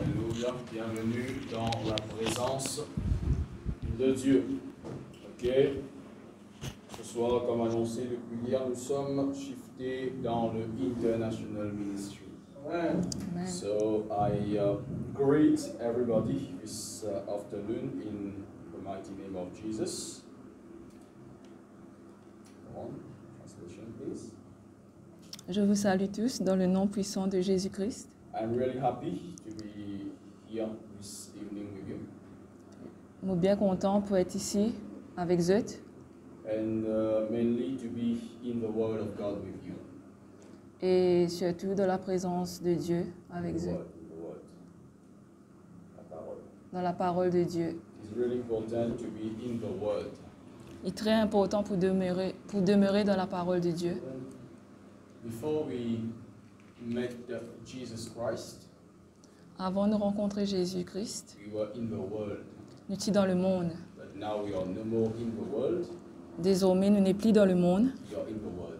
Alléluia. Bienvenue dans la présence de Dieu. Ok. Ce soir, comme annoncé depuis hier, nous sommes shiftés dans le International Ministry. Amen. So I greet everybody this afternoon in the mighty name of Jesus. Come on, translation, please. Je vous salue tous dans le nom puissant de Jésus-Christ. I'm really happy to be here this evening with you. Nous sommes bien contents pour être ici avec vous And mainly to be in the Word of God with you. et surtout dans la présence de Dieu avec The vous, Word. La parole. dans la parole de Dieu. It's really important to be in the Word. Il est très important pour demeurer dans la parole de Dieu. Before we met Jesus Christ, Avant de rencontrer Jésus-Christ, we were in the world. nous étions dans le monde. But now we are no more in the world, Désormais, nous n'sommes plus dans le monde, we are in the Word.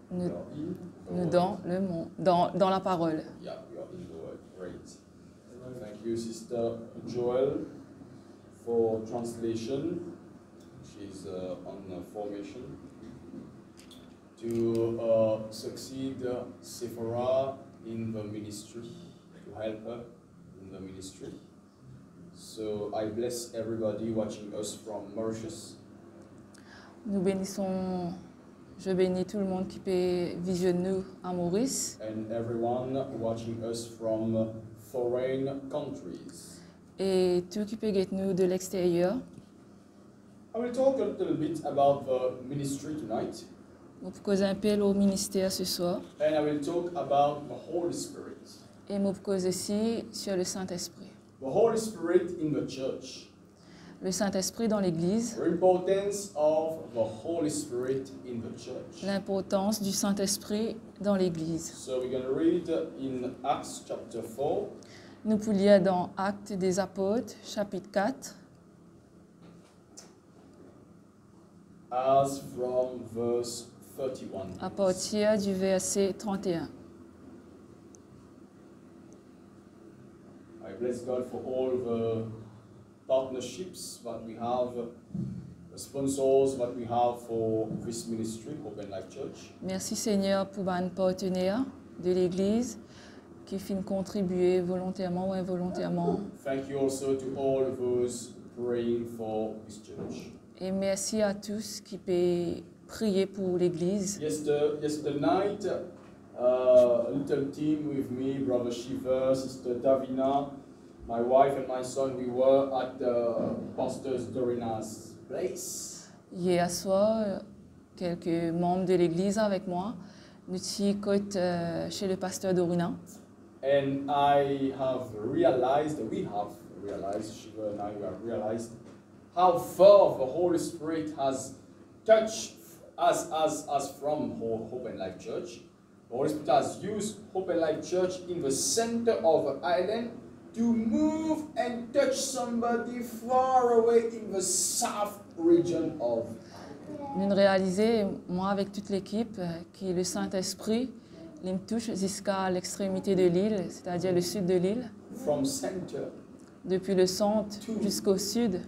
We nous, are in the nous Word. dans le monde, dans la parole. Yeah, we are in the Word. Great. Thank you, Sister Joel, for translation. She's on formation to succeed Sephora in the ministry, to help her in the ministry. So I bless everybody watching us from Mauritius. Nous bénissons, je bénis tout le monde qui peut visionner nous à Maurice And everyone watching us from foreign countries. et tout qui peut guetter nous de l'extérieur. I will talk a little bit about the ministry tonight, Nous pour causer un peu au ministère ce soir and I will talk about the Holy Spirit. et nous pour causer aussi sur le Saint-Esprit. The Holy Spirit in the church. Le Saint-Esprit dans l'Église, The importance of the Holy Spirit in the church. l'importance du Saint-Esprit dans l'Église. So we're going to read in Acts chapter 4, Nous pouvons lire dans Actes des Apôtres, chapitre 4, as from verse 31. à partir du verset 31. I bless God for all the partnerships that we have, the sponsors that we have for this ministry, Open Life Church. Merci Seigneur pour un partenaire de l'Église qui finit contribuer volontairement ou involontairement. Thank you also to all those praying for this church. Et merci à tous qui peuvent prier pour l'Église. Yesterday night, a little team with me, Brother Shiva, Sister Davina, my wife and my son, we were at Pastor Dorina's place. Hier soir, quelques membres de l'Église avec moi, nous sommes chez le pasteur Dorina. And we have realized, Shiva and I, we have realized how far the Holy Spirit has touched us from Hope and Life Church. The Holy Spirit has used Hope and Life Church in the center of the island to move and touch somebody far away in the south region of Nous réalisons, moi avec toute l'équipe, que le Saint-Esprit il me touche jusqu'à l'extrémité de l'île, c'est-à-dire le sud de l'île, from center. depuis le centre jusqu'au sud.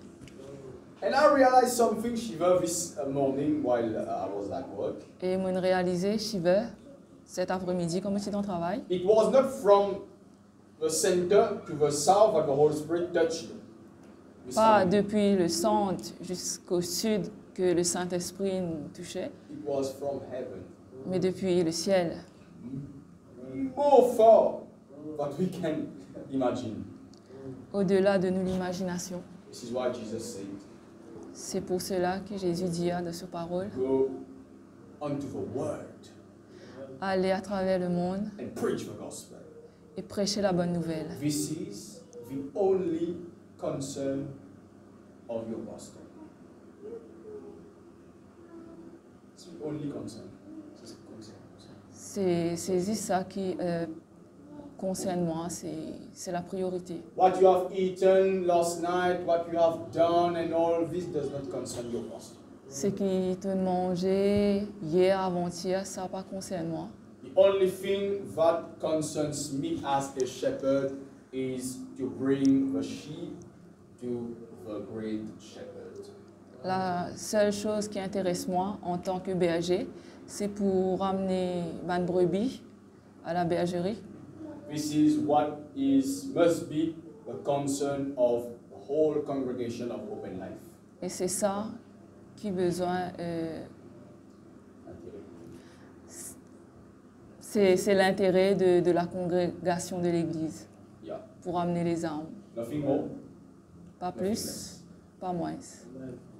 And I realized something, Shiva, this morning while I was at work. Et moi réalisé, Shiva, cet après-midi, comme je suis dans le travail, It was not from the center to the south that the Holy Spirit touched this pas family. depuis le centre jusqu'au sud que le Saint-Esprit nous touchait, It was from heaven. mais depuis le ciel, More far than we can imagine. au-delà de nous l'imagination. This is why Jesus said, C'est pour cela que Jésus dit de sa parole, go unto the word aller à travers le monde and preach the gospel. et prêcher la bonne nouvelle. This is the only concern of your pastor. It's the only concern. C'est juste ça qui concerne moi, c'est la priorité. What you have eaten last night, what you have done and all this does not concern your pastor. Ce qui te mangé hier, avant-hier, ça pas concerne moi. The only thing that concerns me as a shepherd is to bring the sheep to the great shepherd. La seule chose qui intéresse moi en tant que berger, c'est pour ramener ma brebis à la bergerie. This is what must be the concern of the whole congregation of Open Life. Et c'est ça qui a besoin, c'est l'intérêt de la congrégation de l'Église, Yeah. pour amener les âmes. Nothing more. Pas Nothing plus, less. pas moins.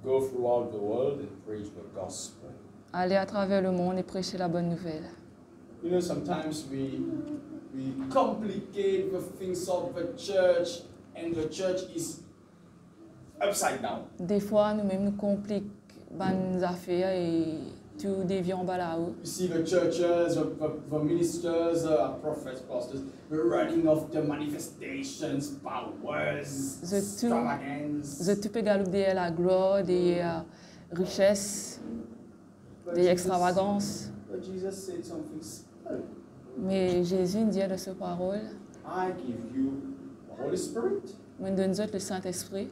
Go throughout the world and preach the gospel. Aller à travers le monde et prêcher la bonne nouvelle. You know, sometimes we complicate the things of the church, and the church is upside down. Des fois, nous-mêmes, nous compliquons nos affaires et tout dévie en bas là-haut. You see the churches, the ministers, prophets, pastors, the running of the manifestations, powers, extravagance. Je tout peux galouper la gloire, des richesses, des extravagances. But Jesus said something simple. Mais Jésus nous dit de sa parole, I give you the Holy Spirit. je donne le Saint-Esprit.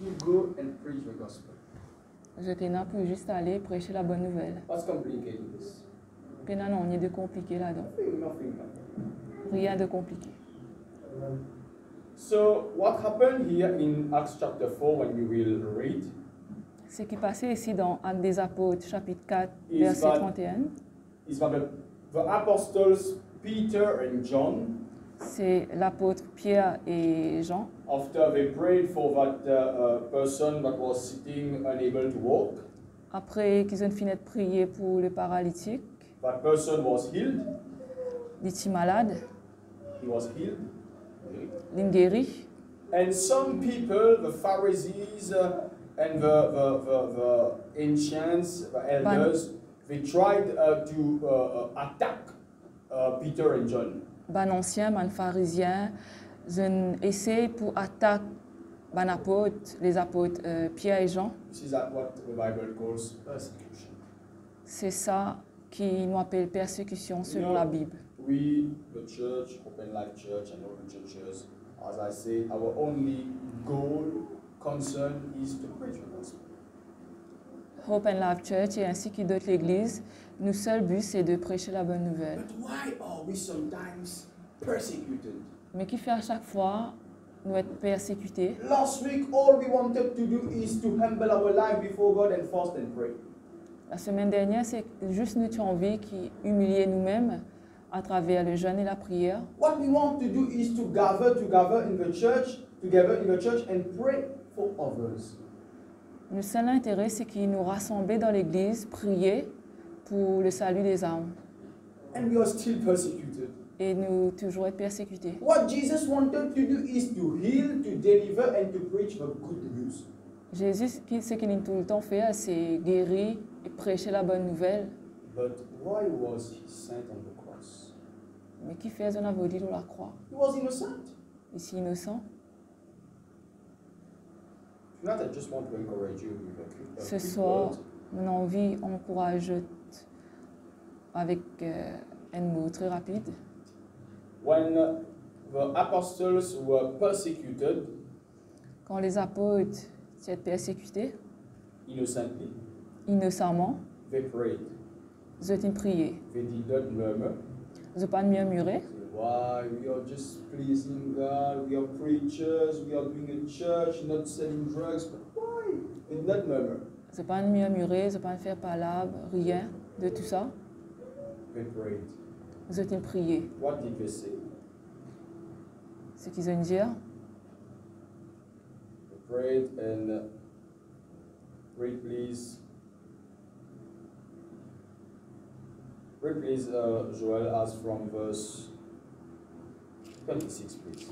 You go and preach the gospel. Je t'ai là pour juste aller prêcher la bonne nouvelle. What's complicated this? Puis non, il y a de compliqué là-dedans. Nothing. Rien de compliqué. So what happened here in Acts chapter 4 when we will read? Ce qui passait ici dans Actes des Apôtres, chapitre 4, Is verset that- 31, Is that the apostles Peter and John, c'est l'apôtre Pierre et Jean. after they prayed for that person that was sitting unable to walk, Après qu'ils ont fini de prier pour le paralytique, that person was healed. les petits malades, He was healed. les guéris. And some people, the Pharisees and the ancients, the elders, they tried to attack Peter and John. Ban anciens, ban pharisiens, ils ont essayé pour attaquer ban apôtres, les apôtres Pierre et Jean. This is what the Bible calls persecution. C'est ça qui nous appelle persécution selon No. la Bible. We, the church, Open Life Church and all the churches, as I say, our only goal, concern is to preach the gospel. Open Life Church et ainsi que d'autres églises, notre seul but c'est de prêcher la bonne nouvelle. But why are we sometimes persecuted? Mais qui fait à chaque fois nous être persécutés. Last week, all we wanted to do is to humble our life before God and fast and pray. La semaine dernière, c'est juste nous qui avons envie qui humilier nous-mêmes à travers le jeûne et la prière. What we want to do is to gather together in the church and pray for others. Le seul intérêt, c'est qu'il nous rassembler dans l'église, prier pour le salut des âmes. And we are still persecuted. Et nous toujours être persécutés. What Jesus wanted to do is to heal, to deliver, and to preach the good news. Jésus, ce qu'il a tout le temps fait, c'est guérir et prêcher la bonne nouvelle. But why was he sent on the cross? Mais qui fait un avodie de la croix? He was innocent. Ici innocent. Tonight, I just want to encourage you with a Ce quick soir, word. mon envie encourage avec un mot très rapide. When the apostles were persecuted Quand les apôtres étaient persécutés, innocently, innocemment, they prayed. ils ont prié. They did not murmur. Ils n'ont pas murmuré. Why? We are just pleasing God. We are preachers. We are doing a church, not selling drugs. But why? They did not murmur. Ils n'ont pas murmuré, ils n'ont pas fait palabre, rien de tout ça. They prayed. Ils ont prié. What did they say? Ce qu'ils ont dit, They prayed and read please. Read please, Joel, as from verse 26, please.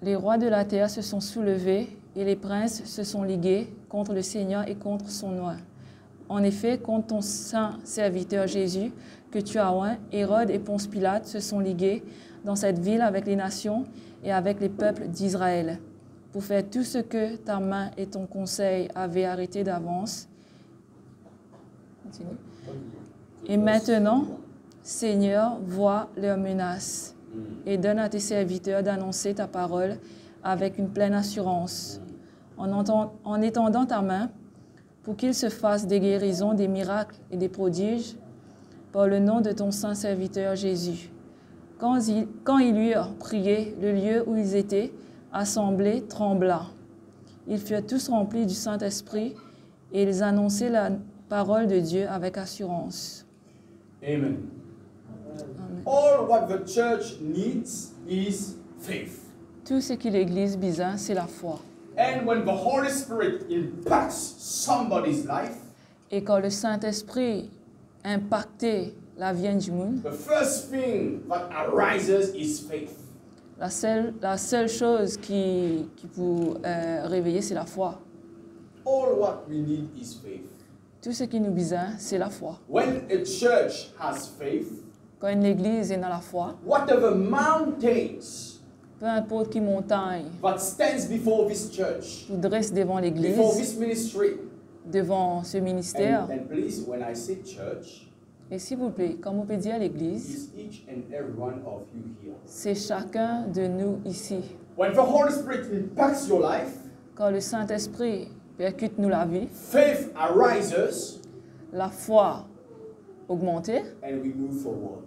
les rois de la terre se sont soulevés et les princes se sont ligués contre le Seigneur et contre son nom. En effet, contre ton saint serviteur Jésus, que tu as oint, Hérode et Ponce Pilate se sont ligués dans cette ville avec les nations et avec les peuples d'Israël, pour faire tout ce que ta main et ton conseil avaient arrêté d'avance. Continue. Et maintenant, Seigneur, vois leurs menaces et donne à tes serviteurs d'annoncer ta parole avec une pleine assurance, en étendant ta main pour qu'il se fasse des guérisons, des miracles et des prodiges par le nom de ton saint serviteur Jésus. Quand ils lui eurent prié, le lieu où ils étaient assemblés trembla. Ils furent tous remplis du Saint-Esprit et ils annonçaient la parole de Dieu avec assurance. Amen. Amen. All what the church needs is faith. Tout ce que l'Église besoin, c'est la foi. And when the Holy Spirit impacts somebody's life, Et quand le Saint-Esprit impactait la vie du monde, the first thing that arises is faith. la seule chose qui peut réveiller, c'est la foi. All what we need is faith. Tout ce qui nous besoin, c'est la foi. When a church has faith, Quand une Église est dans la foi, whatever mountains peu importe qui montagne that stands before this church, qui dresse devant before l'Église, this ministry, devant ce ministère, and please, when I say church, et s'il vous plaît, comme on peut dire à l'Église, is each and every one of you here. c'est chacun de nous ici. When the Holy Spirit impacts your life, Quand le Saint-Esprit percute nous la vie, faith arises, la foi augmente and we move forward.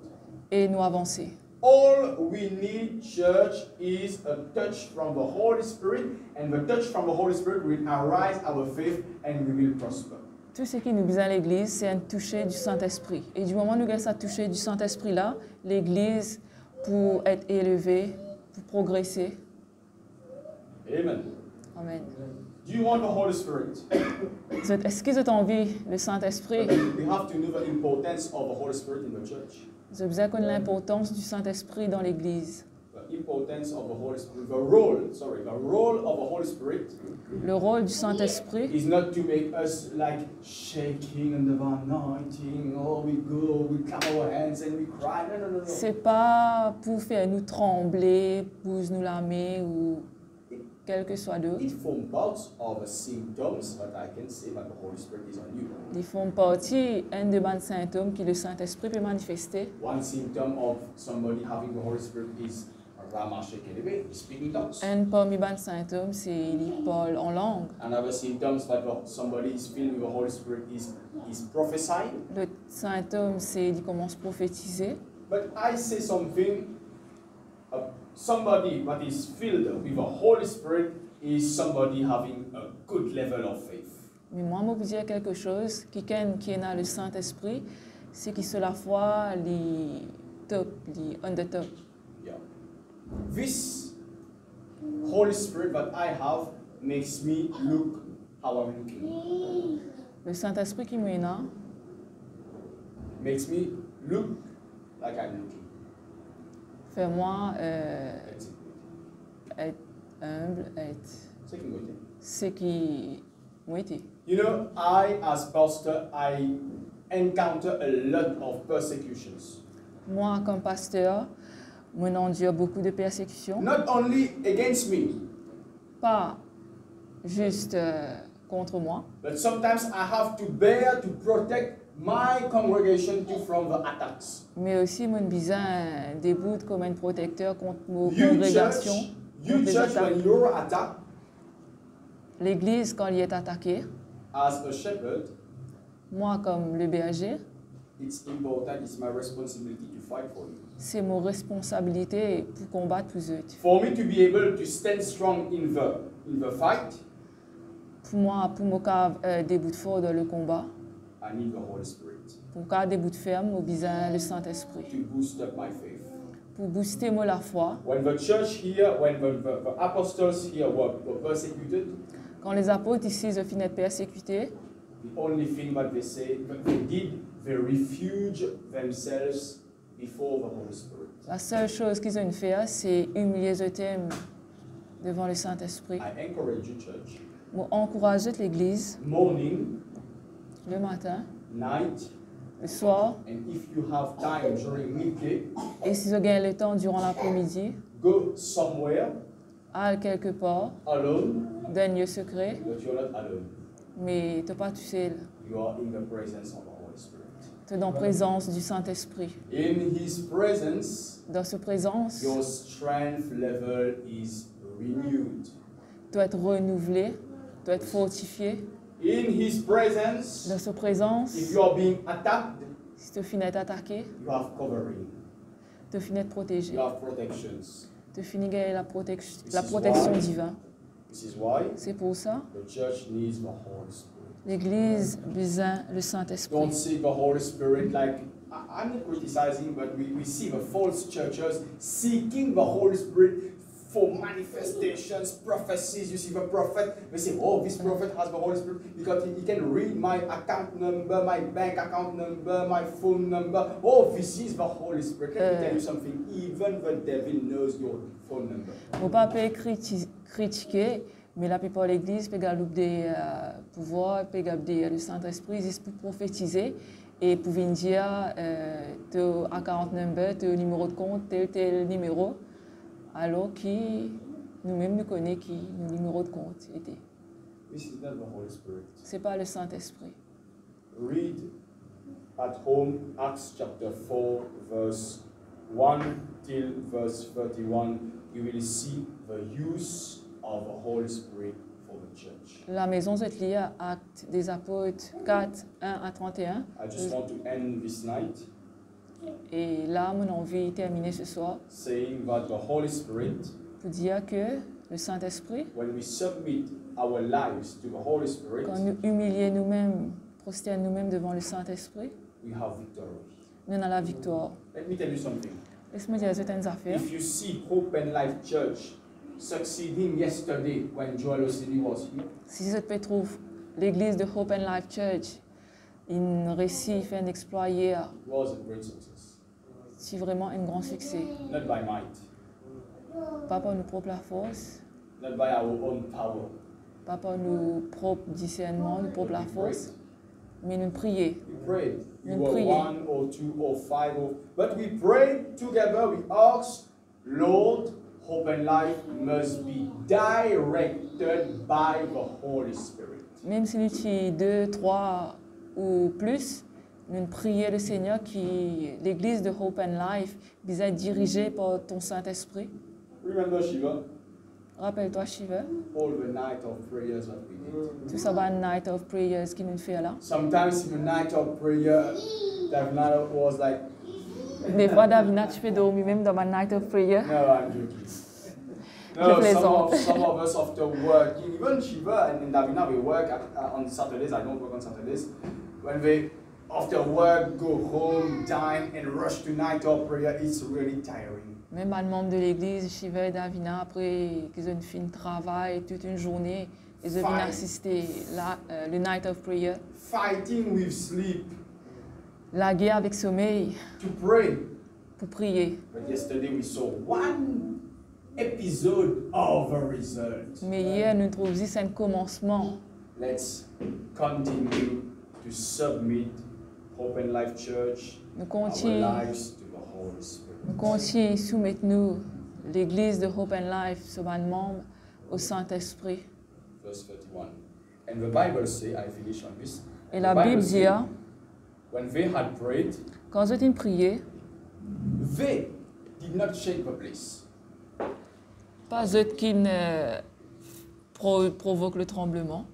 et nous avancer. All we need, church, is a touch from the Holy Spirit, and the touch from the Holy Spirit will arise our faith, and we will prosper. Tout ce qui nous besoin à l'Église, c'est un toucher du Saint-Esprit. Et du moment où nous avons ça toucher du Saint-Esprit là, l'Église, pour être élevée, pour progresser. Amen. Amen. Do you want the Holy Spirit? Est-ce que vous avez envie le Saint-Esprit? We have to know the importance of the Holy Spirit in the church. Vous avez besoin de connaître l'importance du Saint-Esprit dans l'Église. The importance of the Holy Spirit, the role of the Holy Spirit Le rôle du Saint-Esprit, is not to make us like shaking under the anointing. Oh, we go, we clap our hands and we cry. No, no, no, no. c'est pas pour faire nous trembler, pour nous lamer ou quel que soit d'autre. It forms part of the symptoms that I can say that the Holy Spirit is on you. Ils font partie un des bonnes symptômes que le Saint-Esprit peut manifester. One symptom of somebody having the Holy Spirit is Ramashekelibe, speaking tongues. Un parmi les bonnes symptômes, c'est qu'il parle en langue. Another symptoms that somebody is filled with the Holy Spirit is prophesying. L'autre symptôme, c'est qu'il commence à prophétiser. But I say something, somebody that is filled with the Holy Spirit is somebody having a good level of faith. Mais moi, je vous dire quelque chose, quelqu'un qui est dans le Saint-Esprit, c'est qu'il se la foi, les top, les on the top. Yeah. This Holy Spirit that I have makes me look how I'm looking. Le Saint-Esprit qui me là, Makes me look like I'm looking. fait moi That's it. être humble, être Second way. ce qui moi été. You know, I as pastor, I encounter a lot of persecutions. Moi, comme pasteur, moi endure beaucoup de persécutions. Not only against me, Pas juste contre moi, but sometimes I have to bear to protect my congregation too from the attacks. mais aussi mon besoin des bouts comme un protecteur contre nos You congrégations, church, contre les attaques. when you're attacked L'Église, quand il est attaqué, as a shepherd, moi, comme le berger, it's important, it's my responsibility to fight for you. c'est mon responsabilité pour combattre pour eux. For me to be able to stand strong in the fight, Pour moi, des bouts de fort dans le combat, I need the Holy Spirit pour faire des bouts de ferme, au besoin le Saint-Esprit. to boost up my faith. Pour booster moi la foi, When the church here, when the apostles here were persecuted, quand les apôtres ici ont fini d'être persécutés, the only thing that they did, they refuge themselves before the Holy Spirit. la seule chose qu'ils ont fait, c'est humilier le thème devant le Saint-Esprit. I encourage you, church, Moi, encourager l'Église morning, le matin, night, le soir, and if you have time during midday, et si vous avez le temps durant l'après-midi, go somewhere aller quelque part, alone, dans un lieu secret, but you're not alone. mais tu n'es pas tout seul. You are in the presence of the Holy Spirit. Tu es dans la présence du Saint-Esprit. In His presence, Dans sa présence, your strength level is renewed. tu dois être renouvelé, tu dois être fortifié. In His presence, Dans sa présence, if you are being attacked, si tu finis d'être attaqué, you have covering, tu finis d'être protégé. you have protections. Tu finis gagner la protection why- divine. This is why C'est pour ça, the church needs the Holy Spirit. l'Église a besoin le Saint-Esprit. Don't see the Holy Spirit like, I'm not criticizing, but we see the false churches seeking the Holy Spirit for manifestations, prophecies. You see the prophet, they say, oh, this prophet has the Holy Spirit because he can read my account number, my bank account number, my phone number. Oh, this is the Holy Spirit. Let me tell you something, even the devil knows your phone number. Il ne faut pas critiquer, mais la plupart de l'Église peut garder des pouvoirs, peut garder le Saint-Esprit, ils peuvent prophétiser et pouvoir dire tu as 40 number, tu as numéro de compte, tel numéro, alors qui nous-mêmes nous connaissons qui nos numéros de compte étaient. This is not the Holy Spirit. Ce n'est pas le Saint-Esprit. Read at home Acts chapter 4, verse 1 till verse 31. You will see the use of the Holy Spirit for the church. La maison se lit à Actes des Apôtres 4, 1 à 31. I just want to end this night Et là, mon envie est terminée ce soir saying that the Holy Spirit, pour dire que le Saint-Esprit, when we submit our lives to the Holy Spirit, quand nous humilions nous-mêmes, prosternons nous-mêmes devant le Saint-Esprit, we have victory. nous avons la victoire. Let me tell you something. Laisse-moi dire certaines affaires. If you see Hope and Life Church succeeding yesterday when Joel Osini was here, Si je peux trouver l'église de Hope and Life Church, une récit fait un exploit hier, it was a great success. c'est vraiment un grand succès. Not by might, Pas par nos propres forces, not by our own power. pas par nos propres discernements, nos propres forces, mais nous prions. We prayed. You And were pray. 1 or 2 or 5 or, but we prayed together. We asked, Lord, Hope and Life must be directed by the Holy Spirit. Même si nous sommes 2, 3 ou plus, nous prions le Seigneur qui l'église de Hope and Life vise à être dirigée par ton Saint-Esprit. Remember Shiva, Rappelle-toi, Shiva, all the night of prayers that we did. tout ça va Night of Prayers qui nous fait là. Sometimes in the night of prayer, Davina was like, Des fois, Davina, tu peux dormir même dans ma Night of Prayer. no, I'm joking. Je No, plaisante. some of us after work, even Shiva and Davina, we work on Saturdays. I don't work on Saturdays. When we after work go home, dine and rush to night of prayer, it's really tiring. Même un membre de l'église, Shiva et Davina, après qu'ils ont fini le travail toute une journée, ils viennent Fine. assister le Night of Prayer. Fighting with sleep La guerre avec sommeil to pray. pour prier. But yesterday we saw one episode of a result. Mais hier, nous trouvons ici un commencement. Let's continue to submit Hope and Life Church, Nous our continuons, lives to the Holy Spirit. nous continuons, soumettons l'église de Hope and Life, ce membre, au Saint-Esprit. Verse 31. And the Bible says, I finish on this. Et The la Bible Bible say, dit, when they had prayed, quand ils ont prié, they did not shake the place. pas eux qui ne provoquent le tremblement.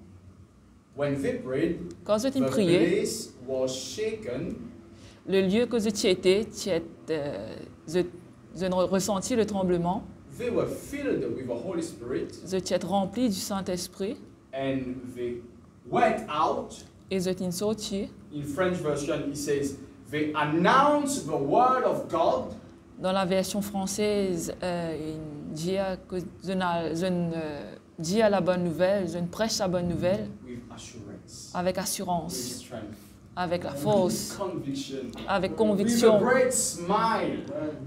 When they prayed, Quand ils ont the prié, place was shaken, le lieu que tu étais, ils ont ressenti le tremblement, they were filled with the Holy Spirit, ils étaient remplis du Saint-Esprit, and they went out. et ils ont sorti. In French version, it says, they announced the word of God Dans la version française, il dit que dit la bonne nouvelle, je prêche la bonne nouvelle with assurance, avec with assurance, strength, avec la with force, conviction, avec with a conviction, great smile.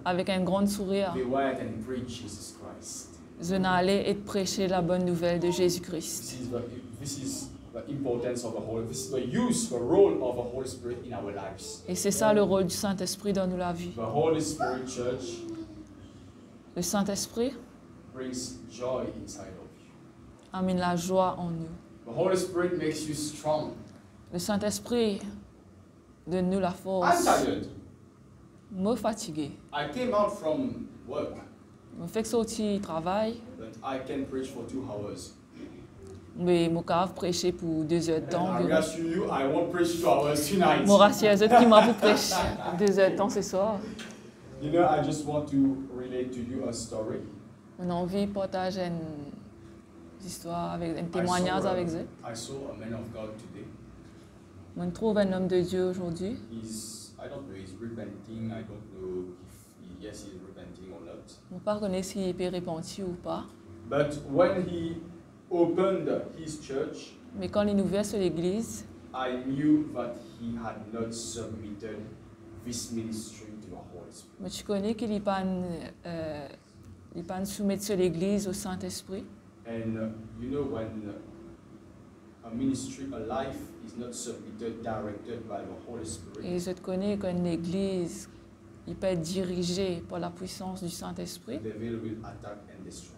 avec un grand sourire. They went and preached Jesus Christ. Je n'allais et prêcher la bonne nouvelle de Jésus-Christ. This is the importance of the Holy. This is the use, the role of the Holy Spirit in our lives. Et c'est ça le rôle du Saint-Esprit dans la vie. The Holy Spirit Church Le Saint-Esprit brings joy inside of you. amène la joie en nous. The Holy Spirit makes you strong. Le Saint-Esprit Donne-nous la I'm force. tired. Me fatigué. I came out from work, Me fait sortir travail. but I can preach for 2 hours. Mais mon cave prêcher pour 2 heures de temps And I environ. reassure you, I won't preach 2 hours tonight. Mon rassier qui m'a pour prêcher 2 heures de temps ce soir. You know, I just want to relate to you a story. On a envie de partager une histoire, avec, un témoignage avec eux. I saw a man of God today. On trouve un homme de Dieu aujourd'hui. I don't know, he's repenting. I don't know if yes, he's repenting or not. On ne peut pas connaître s'il est repenti ou pas. But when he opened his church, Mais quand il est ouvert sur l'église, I knew that he had not submitted this ministry to the Holy Spirit. mais tu connais qu'il n'est pas soumettre sur l'église au Saint-Esprit. And you know, when a ministry, a life is not submitted, directed by the Holy Spirit, Et je te connais qu'une église, il peut être dirigé par la puissance du Saint-Esprit. the devil will attack and destroy.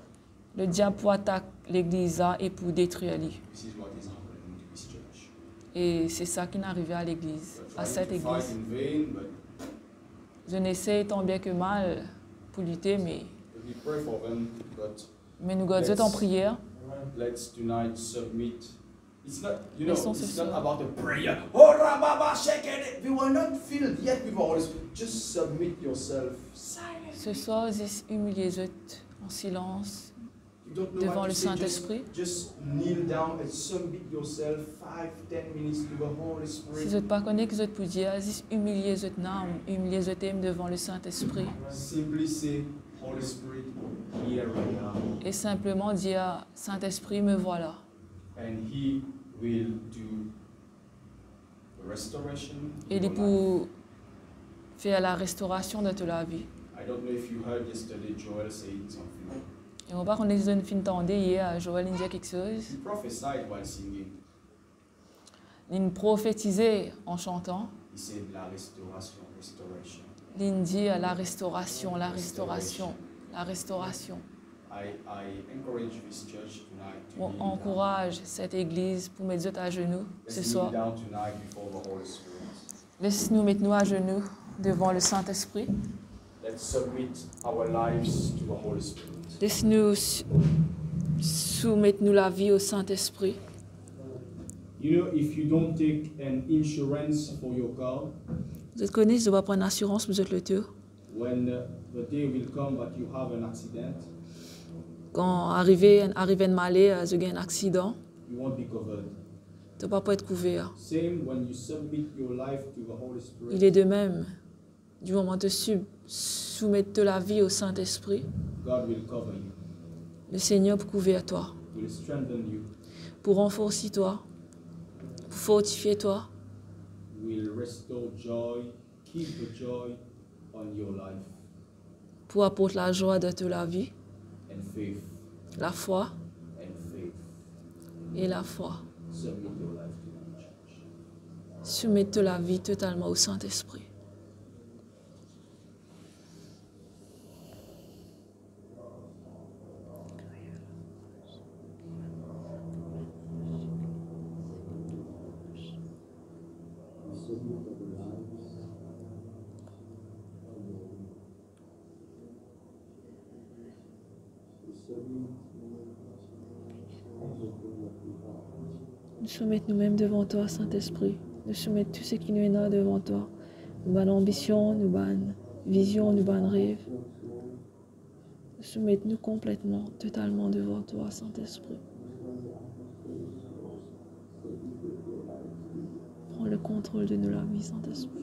Le diable peut attaquer l'église et pour détruire lui. This is what is happening to this church. Et c'est ça qui est arrivé à l'église, We're à cette trying to fight église. in vain, but Je n'essaie tant bien que mal pour lutter, mais we pray for them. But nous gardons Dieu en prière. let's tonight submit. It's not, you know, Laissons it's ce not soir. about a prayer. Oh, Rababa, shake it. We were not filled yet with the Holy Spirit. Just submit yourself silently. Ce soir, humiliez-vous en silence You don't know devant what le to say. Saint-Esprit. Just kneel down and submit yourself 5-10 minutes to the Holy Si Spirit. vous ne pas connaissez que vous pouvez dire, humiliez votre âme, humiliez votre âme devant le Saint-Esprit. Simply say, Holy Spirit, here I am. Et simplement dire, Saint-Esprit, me voilà. And He will do the restoration. Et in il your life. pour faire la restauration de toute la vie. I don't know if you heard yesterday Joel saying something. Et on va qu'on ait une fin de hier, Joël dit quelque chose. He prophesied while singing. Il prophétisait en chantant. He said, la restauration, restoration. Il dit la restauration, la restauration, la restauration. I encourage this church tonight to On kneel down. encourage cette église pour mettre à genoux ce Let's soir. kneel down tonight before the Holy Spirit. Laisse-nous mettre à genoux devant le Saint-Esprit. Let's submit our lives to the Holy Spirit. Laisse-nous soumettre la vie au Saint-Esprit. You know, if you don't take an insurance for your car, Vous connaissez, je dois prendre assurance, vous êtes le tour. when the day will come that you have an accident, Quand arrive un malheur, je gagne un accident, you won't be covered. tu ne vas pas être couvert. Same when you submit your life to the Holy Il Spirit, est de même. Du moment où tu soumettre la vie au Saint-Esprit, God will cover you, le Seigneur peut couvrir toi, will strengthen you, pour renforcer toi, pour fortifier toi, will restore joy, keep the joy on your life, pour apporter la joie de toute la vie, and faith, la foi and faith. et la foi. Submit your life to the church. Soumettre la vie totalement au Saint-Esprit. Nous soumettons nous-mêmes devant toi, Saint-Esprit. Nous soumettons tout ce qui nous est là devant toi. Nous bonnes ambitions, nous bonnes visions, nous bonnes rêves. Nous soumettons nous complètement, totalement devant toi, Saint-Esprit. Prends le contrôle de la vie, Saint-Esprit.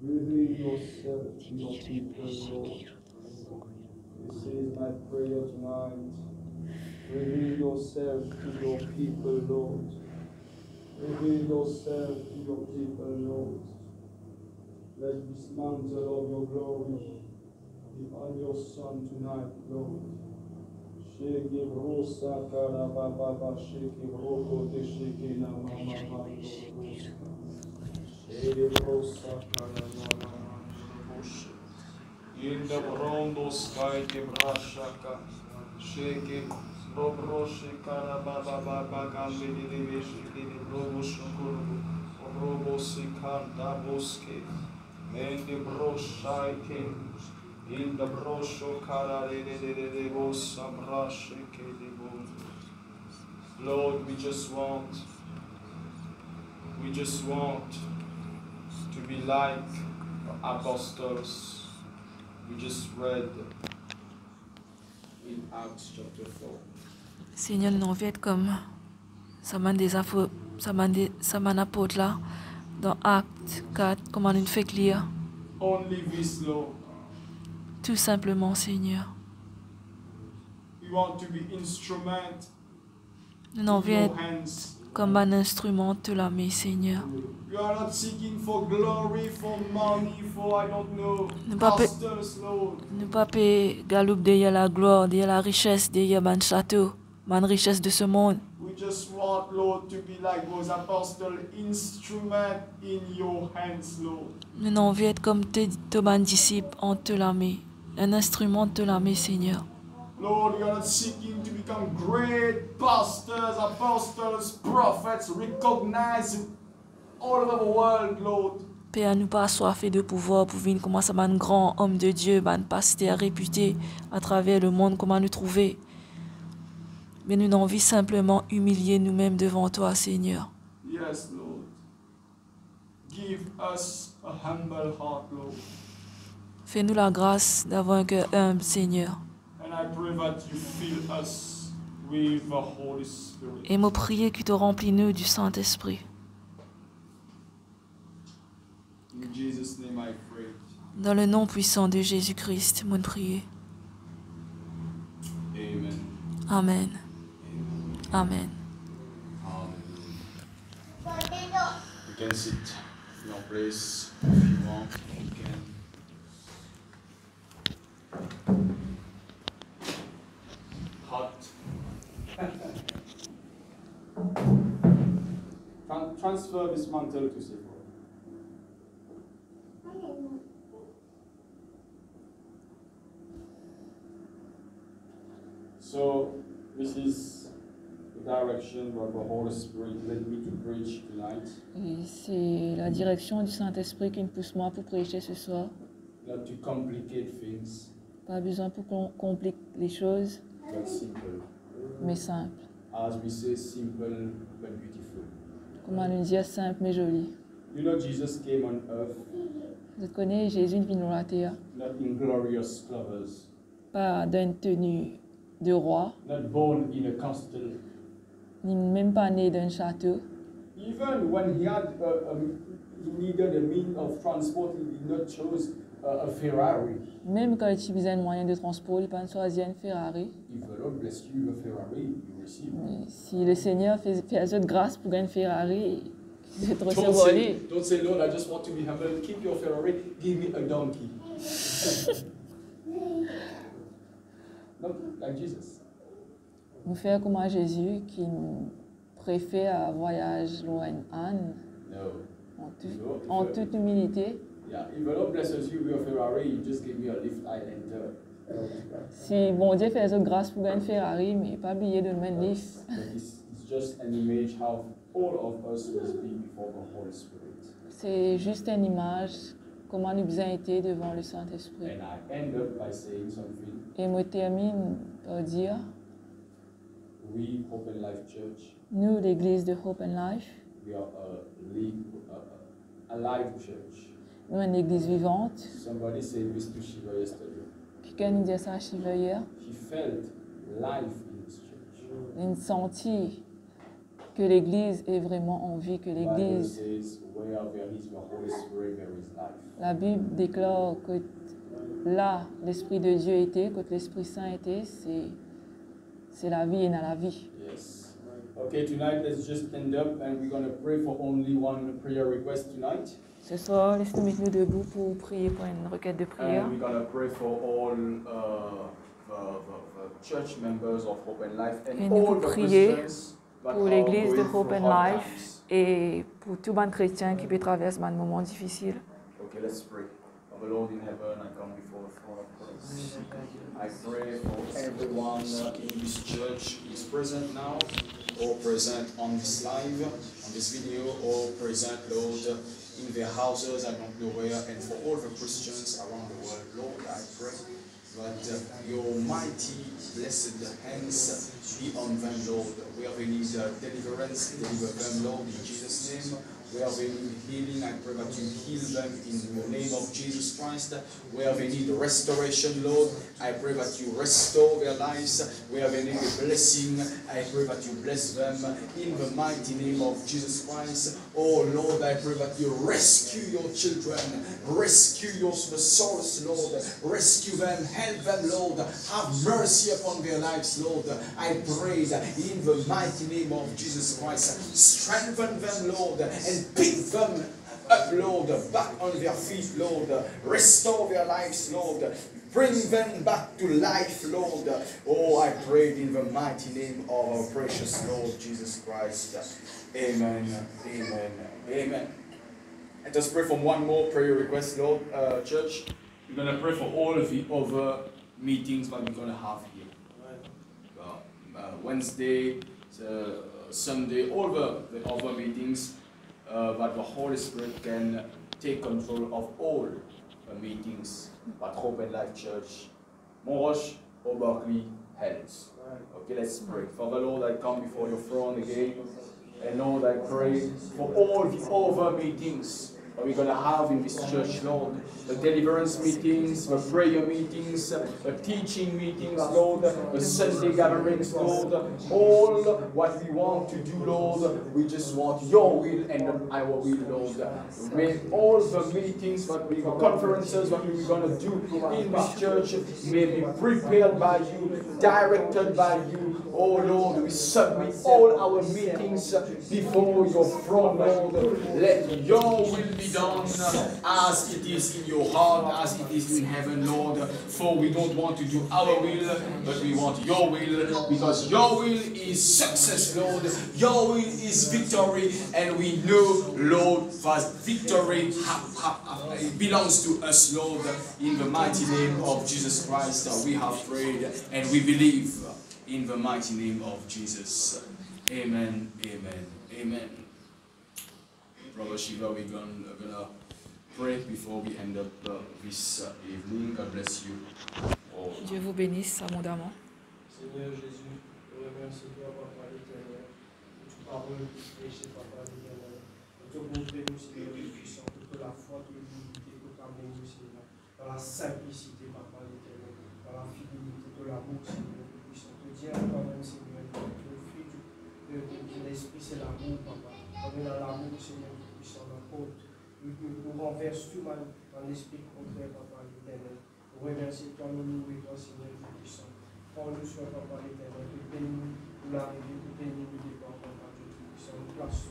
Reveal yourself to your people, Lord. This is my prayer tonight. Reveal yourself to your people, Lord. Reveal yourself to your people, Lord. Let this mantle of your glory be on your Son tonight, Lord. Sheke brosa karababa, sheke broko de sheke na mama. Sheke brosa karababa, in the brondo sky ke brashaka, sheke broshe karababa gambe de sheke de brobo shokuru, brobo sikanda boske, mende broshai ke. In the brosho kara de bosa brasheke de bosa. Lord, we just want to be like the apostles we just read in Acts chapter 4. Seigneur, nous avons envie d'être comme ça m'a apôtre là dans Acte 4, comment on fait lire. Only this, Lord. Tout simplement, Seigneur. We want to be instrument Nous avons envie in your d'être hands. comme un instrument de la main, Seigneur. We are not seeking for glory, for money, for I don't know, Nous pas pastors, Lord. nous pas galoupe derrière la gloire, derrière la richesse, derrière le château, la richesse de ce monde. We just want, Lord, to be like those apostles, instrument in your hands, Lord. Nous avons envie d'être comme tes disciples entre la main, un instrument de la main, Seigneur. Lord, we are not seeking to become great pastors, apostles, prophets, recognized all over the world, Lord. Père, nous pas assoiffés de pouvoir pour venir commencer à un grand homme de Dieu, un pasteur réputé à travers le monde, comment nous trouver. Mais nous avons envie simplement humilier nous-mêmes devant toi, Seigneur. Yes, Lord. Give us a humble heart, Lord. Fais-nous la grâce d'avoir un cœur humble, Seigneur. And I pray that you fill us with the Holy Spirit. Et me prier que tu remplis nous du Saint-Esprit. In Jesus' name I pray. Dans le nom puissant de Jésus-Christ, mon prier. Amen. Amen. Amen. You can sit in your place if you want. You can. Hot. Transfer this mantle to Sephora. So this is the direction that the Holy Spirit led me to preach tonight. Et c'est la direction du Saint-Esprit qui me pousse moi pour prêcher ce soir. Not to complicate things, Pas besoin pour qu'on complique les choses, but simple. mais simple. As we say, simple but beautiful. Comment nous dire simple mais joli. You know, Jesus came on earth Vous connaissez, Jésus venu sur la terre, not in glorious clothes, pas d'une tenue de roi, not born in a castle. ni même pas né d'un château. Even when he needed a means of transport, he did not choose a Ferrari. Même quand il utilisait un moyen de transport, il n'a pas choisi une Ferrari. If the Lord bless you with a Ferrari, you receive. Mais si le Seigneur fait assez de grâce pour une Ferrari, c'est trop symbolique. Don't say, Lord, I just want to be humble. Keep your Ferrari. Give me a donkey. Not like Jesus. Nous faire comme à Jésus qui préfère un voyage loin d'Anne No. en toute humilité. Yeah, if the Lord blesses you with a Ferrari, you just give me a lift, I enter. Si bon Dieu fait assez de grâce pour une Ferrari, mais pas oublier de mettre lift. But it's just an image how all of us must be before the Holy Spirit. C'est juste une image comment nous avons été devant le Saint-Esprit. And I end up by saying something. Et moi termine par dire, We, Hope and Life Church, nous, l'église de Hope and Life, we are a live church. nous, une église vivante. Somebody said this to Shiva yesterday. Quelqu'un nous dit ça à Shiva hier. He felt life in his church. Il sentit que l'église est vraiment en vie, que The Bible l'église. says, where there is the Holy Spirit, there is life. La Bible déclare que là, l'Esprit de Dieu était, que l'Esprit Saint était, c'est la vie et dans la vie. Yes. Okay, tonight let's just stand up and we're going to pray for only one prayer request tonight. Ce soir, laissez-nous mettre nous debout pour prier pour une requête de prière. And we're going to pray for all the church members of Hope and Life and Et nous all allons the prier Christians that pour are l'église de going Hope through and hard Life times. et pour tout bon chrétien qui peut traverser un moment difficile. Okay, let's pray. Our Lord in heaven, I come before the throne of grace. I pray for everyone in this church who is present now, or present on this live, on this video, or present, Lord, in their houses, I don't know where, and for all the Christians around the world, Lord, I pray that your mighty, blessed hands be on them, Lord. Where they need deliverance, deliver them, Lord, in Jesus' name. Where they need healing, I pray that you heal them in the name of Jesus Christ. Where they need restoration, Lord, I pray that you restore their lives. Where they need a blessing, I pray that you bless them in the mighty name of Jesus Christ. Oh Lord, I pray that you rescue your children, rescue the souls, Lord, rescue them, help them, Lord, have mercy upon their lives, Lord. I pray that in the mighty name of Jesus Christ, strengthen them, Lord, and pick them up, Lord, back on their feet, Lord. Restore their lives, Lord. Bring them back to life, Lord. Oh, I pray in the mighty name of our precious Lord Jesus Christ. Amen, amen, amen. Let us pray for one more prayer request, Lord, church. We're going to pray for all of the other meetings that we're going to have here. Wednesday, Sunday, all the other meetings. That the Holy Spirit can take control of all the meetings at Hope and Life Church, Montroche or Berkeley Helens. Okay, let's pray. Father Lord, I come before your throne again, and Lord, I pray for all the other meetings that we're going to have in this church, Lord. The deliverance meetings, the prayer meetings, the teaching meetings, Lord, the Sunday gatherings, Lord. All what we want to do, Lord, we just want your will and not our will, Lord. May all the meetings, the conferences that we're going to do in this church may be prepared by you, directed by you. Oh Lord, we submit all our meetings before your throne, Lord. Let your will be done as it is in your heart, as it is in heaven, Lord. For we don't want to do our will, but we want your will, because your will is success, Lord. Your will is victory, and we know, Lord, that victory belongs to us, Lord. In the mighty name of Jesus Christ, we have prayed, and we believe in the mighty name of Jesus. Amen, amen, amen. Brother Shiva, we're gonna pray before we end up this evening. God bless you all. Dieu vous bénisse abondamment. Seigneur Jésus, je remercie toi, Papa l'Éternel, pour toute parole qui prêche, Papa l'Éternel. Pour te montrer, nous, Seigneur, puissant, pour que la foi, que l'unité, que t'amener, nous, Seigneur, dans la simplicité, Papa l'Éternel, dans la fidélité, de l'amour, Seigneur, puissant. Te dire à toi-même, Seigneur, que le fruit de l'esprit, c'est l'amour, Papa. Comme dans l'amour, Seigneur, puissant, l'apôtre, nous renverse tout mal dans l'esprit contraire, Papa l'Éternel. Nous remercions toi, nous louons toi, Seigneur, puissant. Prends-nous sur Papa l'Éternel, que bénis-nous pour l'arrivée, que bénis-nous des portes, Papa Dieu, puissant, nous place